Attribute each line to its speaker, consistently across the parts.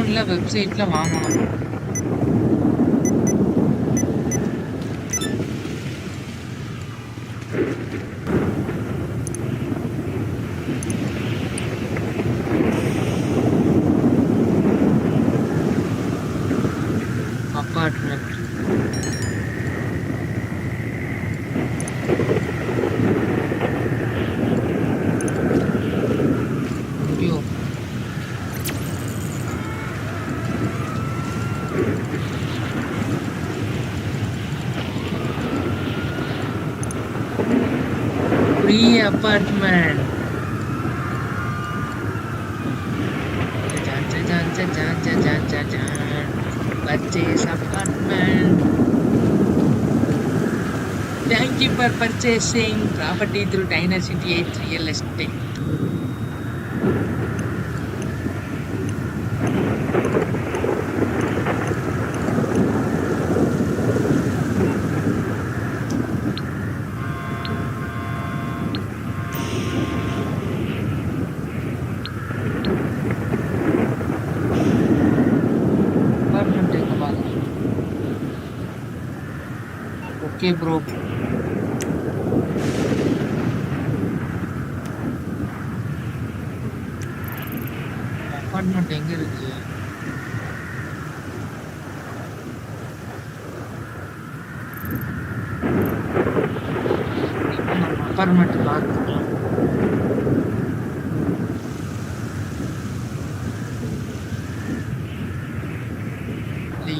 Speaker 1: அமேசான்ல வெப்சைட்ல வாங்கணும். அப்பார்ட்மெண்ட் ஐயோ free apartment purchase apartment. Thank you for purchasing property through Dynasty 8 Real Estate. Okay, bro. Apartment எங்க இருக்கு? Apartment பார்க்கலாம்.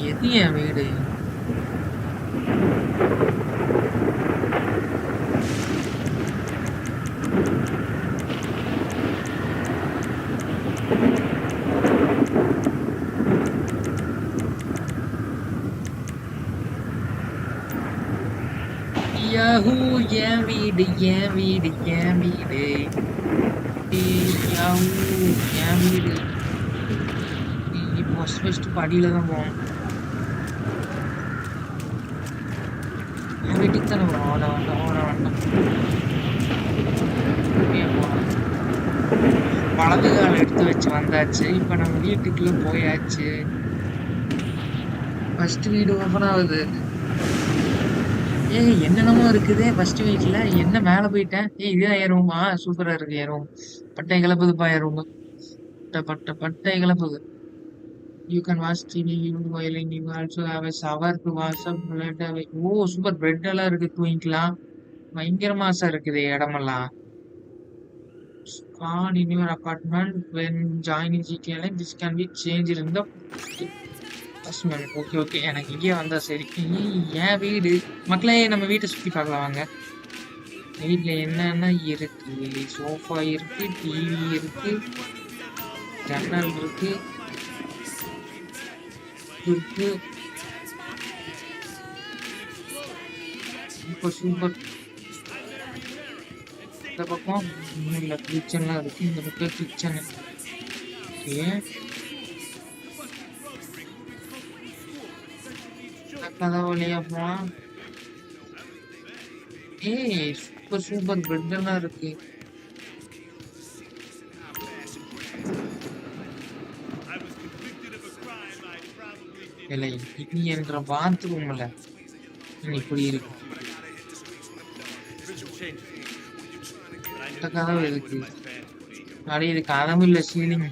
Speaker 1: எது என் வீடு? யாஹூ என் வீடு என் வீடு என் வீடு யாஹூ என் வீடு. ஃபர்ஸ்ட் படியில தான் போகணும். என் வீட்டுக்கு தானே வரும். ஓட வேண்டாம் ஓட வேண்டாம். வலது கால் எடுத்து வச்சு வந்தாச்சு. இப்ப நம்ம வீட்டுக்குள்ள போயாச்சு. ஃபர்ஸ்ட் வீடு ஓபன் ஆகுது. ஏய் என்னென்னமோ இருக்குது ஃபர்ஸ்ட் வீட்ல. என்ன மேல போயிட்டேன். ஏய் இதுதான் என் ரூமா? சூப்பரா இருக்கு என் ரூம். பட்டை கிளப்புதுப்பா என் ரூம். பட்டை கிளப்புது. You can watch TV while you also have a shower to wash up blood away. O super bed எல்லாம் இருக்கு தூங்கிக்கலாம். பயங்கரமா இருக்குது இடமெல்லாம். Spawn in your apartment when joining GTA Online. This can be changed in the first minute. Okay okay எனக்கு இங்கே வந்தா சரி. ஏன் வீடு மக்களே நம்ம வீட்டை சுற்றி பார்க்கலாம் வாங்க. வீட்டில் என்னென்ன இருக்கு? சோஃபா இருக்கு, டிவி இருக்கு, ஜன்னல் இருக்கு இருக்கு. Super super. இந்த பக்கம் இல்லை கிச்சன்லாம் இருக்கு. இந்த பக்கம் கிச்சன். ஓகே கதை வழியா போலாம். ஏய் சூப்பர் சூப்பர் பெட் எல்லாம் இருக்கு. இல்லை இது என்ற பாத்ரூம்ல இப்படி இருக்கு. கதவு இருக்கு. அப்படியே இது கதவு இல்ல சீலிங்.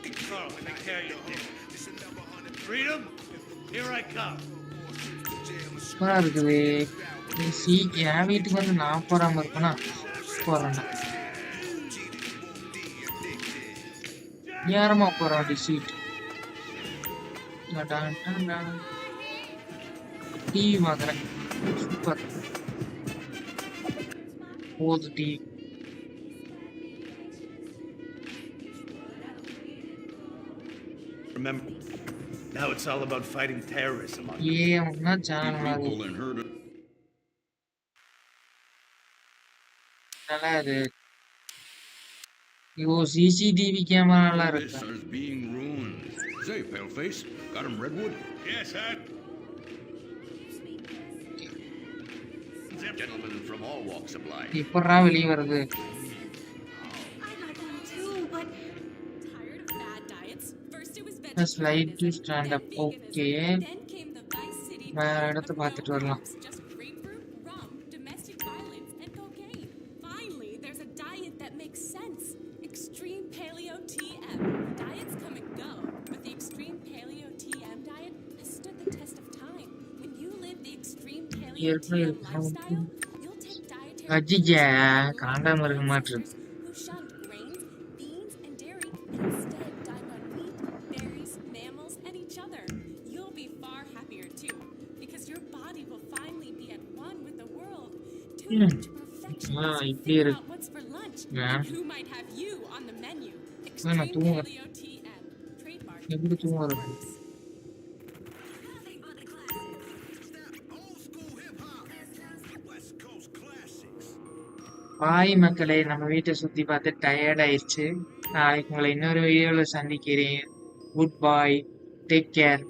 Speaker 1: சூப்பரா இருக்குது. என் வீட்டுக்கு வந்து நான் போறாம இருப்பேனா போறேன்னா ஏறமா போறான் சீட். டிவி வாங்குறேன். சூப்பர் போது TV.
Speaker 2: Remember, now it's all about fighting terrorism.
Speaker 1: Yeah, I'm not telling you. நல்லா இருக்கு. ஐயோ சிசிடிவி கேமரா நல்லா இருக்கு.
Speaker 3: Say, paleface, got him redwood?
Speaker 2: Yes, sir.
Speaker 3: Gentlemen from all walks of life.
Speaker 1: இப்பறா வெளிய வருது.
Speaker 4: I got them too, but tired of bad diets. First it was
Speaker 1: The slide to stand up. Okay.
Speaker 4: Then came the Vice City
Speaker 1: வேற
Speaker 4: diet
Speaker 1: இடத்த
Speaker 4: of no
Speaker 1: பார்த்துட்டு வரலாம்.
Speaker 4: carbs, just grapefruit, rum, domestic violence, and cocaine. Finally, there's a diet that makes sense. Extreme Paleo TM. Diets come and go, but the Extreme Paleo TM diet has stood the test of time. When you live the Extreme Paleo TM lifestyle, you'll take dietary
Speaker 1: அஜிஜே
Speaker 4: cues from
Speaker 1: காண்டாம
Speaker 4: your
Speaker 1: இருக்க மாட்டிருக்கு.
Speaker 4: ancestors who shunned grains, beans, and dairy and instead dined on meat, berries, mammals, and each other. You'll be far happier too, because your body will finally be at one with the world, tuned to perfection as you
Speaker 1: இப்படி
Speaker 4: think
Speaker 1: இருக்கு.
Speaker 4: about what's for lunch
Speaker 1: Yeah.
Speaker 4: and who might have you on the menu.
Speaker 1: நான்
Speaker 4: Extreme
Speaker 1: தூங்குறேன்.
Speaker 4: Paleo TM. Trademark.
Speaker 1: எப்படி தூங்குறது?
Speaker 4: Works.
Speaker 3: Old school hip hop. West Coast classics.
Speaker 1: பாய் மக்களே, நம்ம வீட்டை சுத்தி பார்த்து டயர்ட் ஆயிடுச்சு. நாளைக்கு உங்களை இன்னொரு வீடியோல சந்திக்கிறேன். Good bye. Take care.